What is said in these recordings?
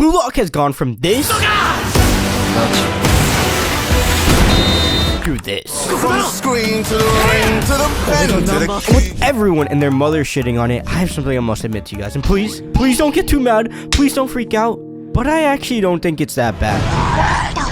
Blue Lock has gone from this to this. From the screen to the ring to the pen to the key. With everyone and their mother shitting on it, I have something I must admit to you guys. And please don't get too mad. Please don't freak out. But I actually don't think it's that bad.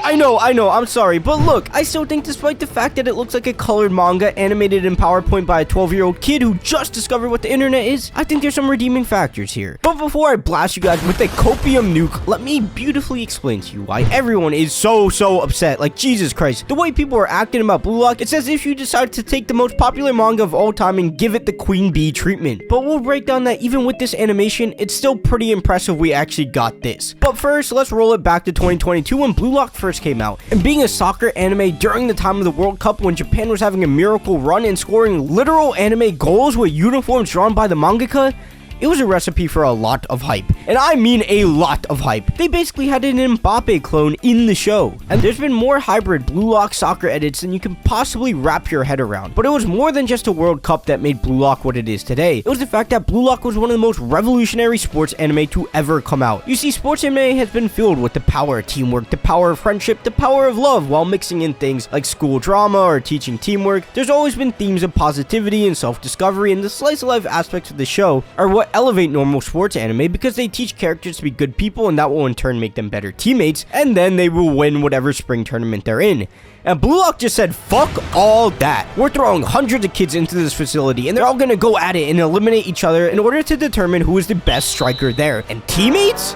I know, I'm sorry, but look, I still think despite the fact that it looks like a colored manga animated in PowerPoint by a 12-year-old kid who just discovered what the internet is, I think there's some redeeming factors here. But before I blast you guys with a copium nuke, let me beautifully explain to you why everyone is so upset. Like, Jesus Christ. The way people are acting about Blue Lock, it's as if you decided to take the most popular manga of all time and give it the queen bee treatment. But we'll break down that even with this animation, it's still pretty impressive we actually got this. But first, let's roll it back to 2022 when Blue Lock first came out. And being a soccer anime during the time of the World Cup when Japan was having a miracle run and scoring literal anime goals with uniforms drawn by the mangaka, it was a recipe for a lot of hype. And I mean a lot of hype. They basically had an Mbappe clone in the show. And there's been more hybrid Blue Lock soccer edits than you can possibly wrap your head around. But it was more than just a World Cup that made Blue Lock what it is today. It was the fact that Blue Lock was one of the most revolutionary sports anime to ever come out. You see, sports anime has been filled with the power of teamwork, the power of friendship, the power of love, while mixing in things like school drama or teaching teamwork. There's always been themes of positivity and self-discovery, and the slice of life aspects of the show are what elevate normal sports anime because they teach characters to be good people, and that will in turn make them better teammates, and then they will win whatever spring tournament they're in. And Blue Lock just said, fuck all that. We're throwing hundreds of kids into this facility, and they're all gonna go at it and eliminate each other in order to determine who is the best striker there. And teammates?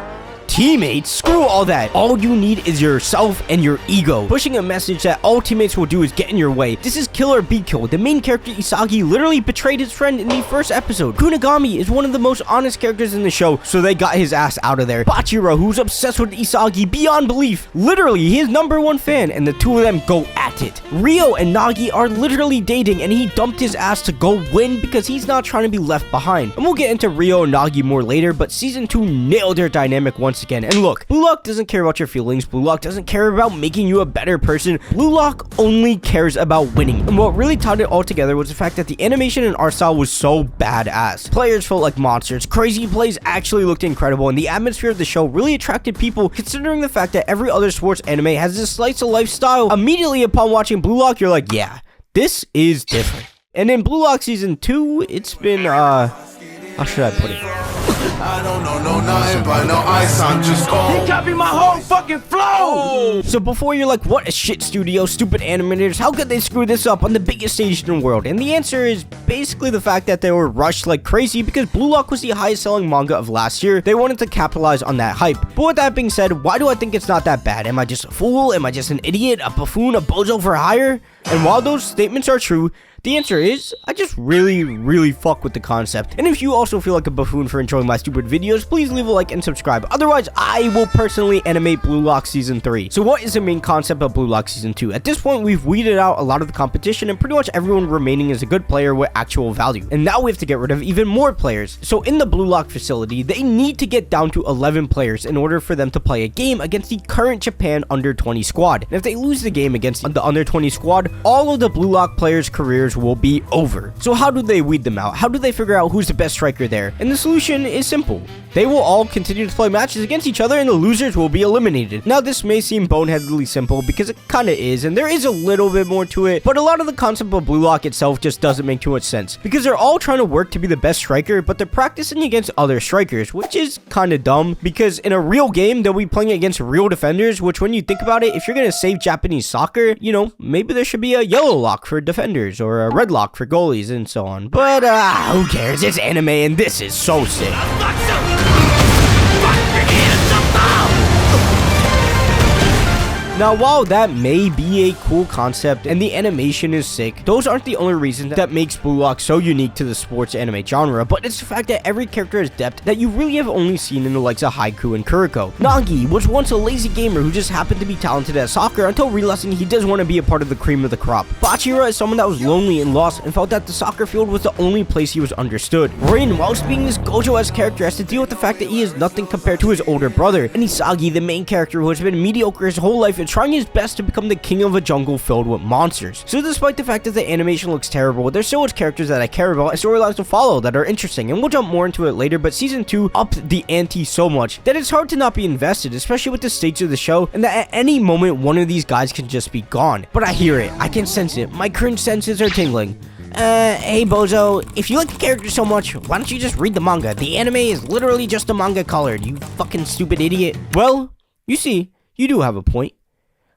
Screw all that. All you need is yourself and your ego. Pushing a message that all teammates will do is get in your way. This is kill or be killed. The main character Isagi literally betrayed his friend in the first episode. Kunigami is one of the most honest characters in the show, so they got his ass out of there. Bachira, who's obsessed with Isagi beyond belief, literally his #1 fan, and the two of them go at it. Rio and Nagi are literally dating, and he dumped his ass to go win because he's not trying to be left behind. And we'll get into Rio and Nagi more later, but season 2 nailed their dynamic once again. And look, Blue Lock doesn't care about your feelings. Blue Lock doesn't care about making you a better person. Blue Lock only cares about winning. And what really tied it all together was the fact that the animation and art style was so badass. Players felt like monsters, crazy plays actually looked incredible, and the atmosphere of the show really attracted people, considering the fact that every other sports anime has this slice of life style. Immediately upon watching Blue Lock, you're like, yeah, this is different. And in Blue Lock season 2, it's been how should I put it? I don't know nothing but no ice, I'm just cold. He copied my whole fucking flow! So before you're like, what a shit studio, stupid animators, how could they screw this up on the biggest stage in the world? And the answer is basically the fact that they were rushed like crazy because Blue Lock was the highest selling manga of last year. They wanted to capitalize on that hype. But with that being said, why do I think it's not that bad? Am I just a fool? Am I just an idiot, a buffoon, a bozo for hire? And while those statements are true, the answer is, I just really fuck with the concept. And if you also feel like a buffoon for enjoying my stupid videos, please leave a like and subscribe. Otherwise, I will personally animate Blue Lock Season 3. So what is the main concept of Blue Lock Season 2? At this point, we've weeded out a lot of the competition, and pretty much everyone remaining is a good player with actual value. And now we have to get rid of even more players. So in the Blue Lock facility, they need to get down to 11 players in order for them to play a game against the current Japan under-20 squad. And if they lose the game against the under-20 squad, all of the Blue Lock players' careers will be over. So how do they weed them out? How do they figure out who's the best striker there? And the solution is simple. They will all continue to play matches against each other, and the losers will be eliminated. Now, this may seem boneheadedly simple because it kind of is, and there is a little bit more to it, but a lot of the concept of Blue Lock itself just doesn't make too much sense because they're all trying to work to be the best striker, but they're practicing against other strikers, which is kind of dumb because in a real game, they'll be playing against real defenders, which when you think about it, if you're going to save Japanese soccer, you know, maybe there should be a yellow lock for defenders or a red lock for goalies and so on. But who cares? It's anime and this is so sick. Now, while that may be a cool concept and the animation is sick, those aren't the only reasons that makes Blue Lock so unique to the sports anime genre, but it's the fact that every character has depth that you really have only seen in the likes of Haiku and Kuriko. Nagi was once a lazy gamer who just happened to be talented at soccer until realizing he does want to be a part of the cream of the crop. Bachira is someone that was lonely and lost and felt that the soccer field was the only place he was understood. Rin, whilst being this Gojo-esque character, has to deal with the fact that he is nothing compared to his older brother. And Isagi, the main character who has been mediocre his whole life, is trying his best to become the king of a jungle filled with monsters. So despite the fact that the animation looks terrible, there's still characters that I care about and storylines to follow that are interesting, and we'll jump more into it later. But season 2 upped the ante so much that it's hard to not be invested, especially with the stakes of the show, and that at any moment one of these guys can just be gone. But I hear it, I can sense it, my cringe senses are tingling. Hey Bozo, if you like the character so much, why don't you just read the manga? The anime is literally just a manga colored, you fucking stupid idiot. Well, you see, you do have a point.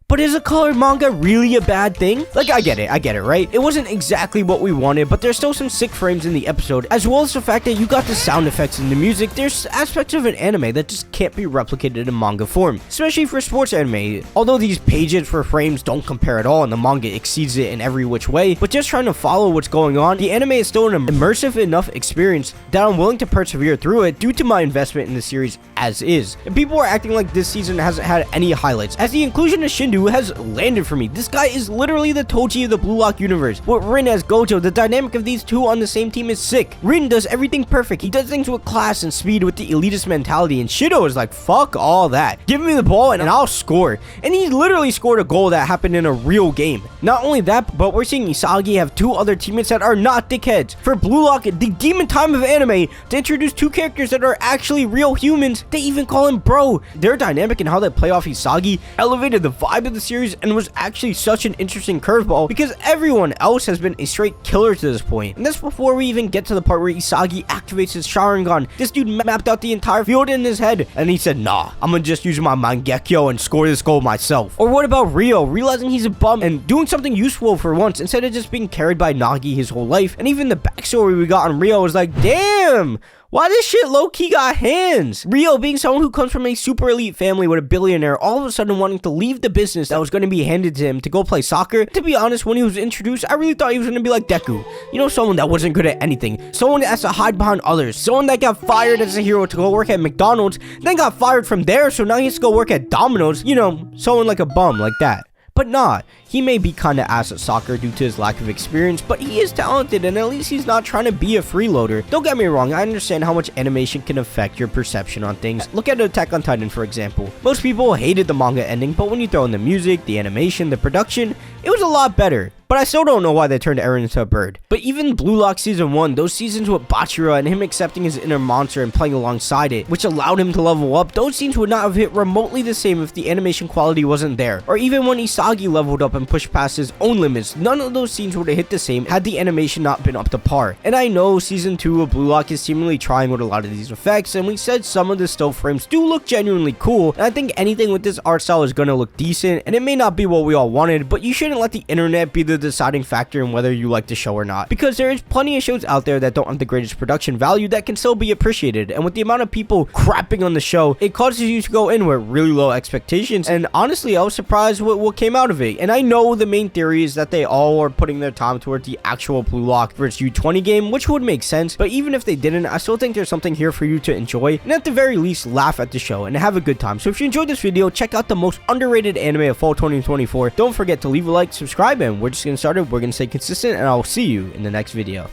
But is a colored manga really a bad thing? Like, I get it, right? It wasn't exactly what we wanted, but there's still some sick frames in the episode, as well as the fact that you got the sound effects and the music. There's aspects of an anime that just can't be replicated in manga form, especially for sports anime. Although these pages for frames don't compare at all and the manga exceeds it in every which way, but just trying to follow what's going on, the anime is still an immersive enough experience that I'm willing to persevere through it due to my investment in the series as is. And people are acting like this season hasn't had any highlights, as the inclusion of Shindu has landed for me. This guy is literally the Toji of the Blue Lock universe. With Rin as Gojo, the dynamic of these two on the same team is sick. Rin does everything perfect. He does things with class and speed with the elitist mentality, and Shido is like, fuck all that. Give me the ball and I'll score. And he literally scored a goal that happened in a real game. Not only that, but we're seeing Isagi have two other teammates that are not dickheads. For Blue Lock, the demon time of anime, to introduce two characters that are actually real humans, they even call him bro. Their dynamic and how they play off Isagi elevated the vibe of the series and was actually such an interesting curveball, because everyone else has been a straight killer to this point. And that's before we even get to the part where Isagi activates his Sharingan. This dude mapped out the entire field in his head, and he said, nah, I'm gonna just use my Mangekyo and score this goal myself. Or what about Ryo, realizing he's a bum and doing something useful for once, instead of just being carried by Nagi his whole life? And even the backstory we got on Ryo was like, damn, why this shit low-key got hands? Ryo, being someone who comes from a super elite family with a billionaire, all of a sudden wanting to leave the business that was going to be handed to him to go play soccer. To be honest, when he was introduced, I really thought he was going to be like Deku. You know, someone that wasn't good at anything. Someone that has to hide behind others. Someone that got fired as a hero to go work at McDonald's, then got fired from there, so now he has to go work at Domino's. You know, someone like a bum like that. But nah, he may be kinda ass at soccer due to his lack of experience, but he is talented, and at least he's not trying to be a freeloader. Don't get me wrong, I understand how much animation can affect your perception on things. Look at Attack on Titan, for example. Most people hated the manga ending, but when you throw in the music, the animation, the production, it was a lot better. But I still don't know why they turned Eren into a bird. But even Blue Lock Season 1, those seasons with Bachira and him accepting his inner monster and playing alongside it, which allowed him to level up, those scenes would not have hit remotely the same if the animation quality wasn't there. Or even when Isagi leveled up and pushed past his own limits, none of those scenes would have hit the same had the animation not been up to par. And I know Season 2 of Blue Lock is seemingly trying with a lot of these effects, and we said some of the still frames do look genuinely cool, and I think anything with this art style is gonna look decent, and it may not be what we all wanted, but you shouldn't let the internet be the deciding factor in whether you like the show or not, because there is plenty of shows out there that don't have the greatest production value that can still be appreciated. And with the amount of people crapping on the show, it causes you to go in with really low expectations, and honestly I was surprised what came out of it. And I know the main theory is that they all are putting their time towards the actual Blue Lock vs U20 game, which would make sense, but even if they didn't, I still think there's something here for you to enjoy, and at the very least laugh at the show and have a good time. So if you enjoyed this video, check out the most underrated anime of fall 2024. Don't forget to leave a like, subscribe, and we're just getting started. We're gonna stay consistent, and I'll see you in the next video.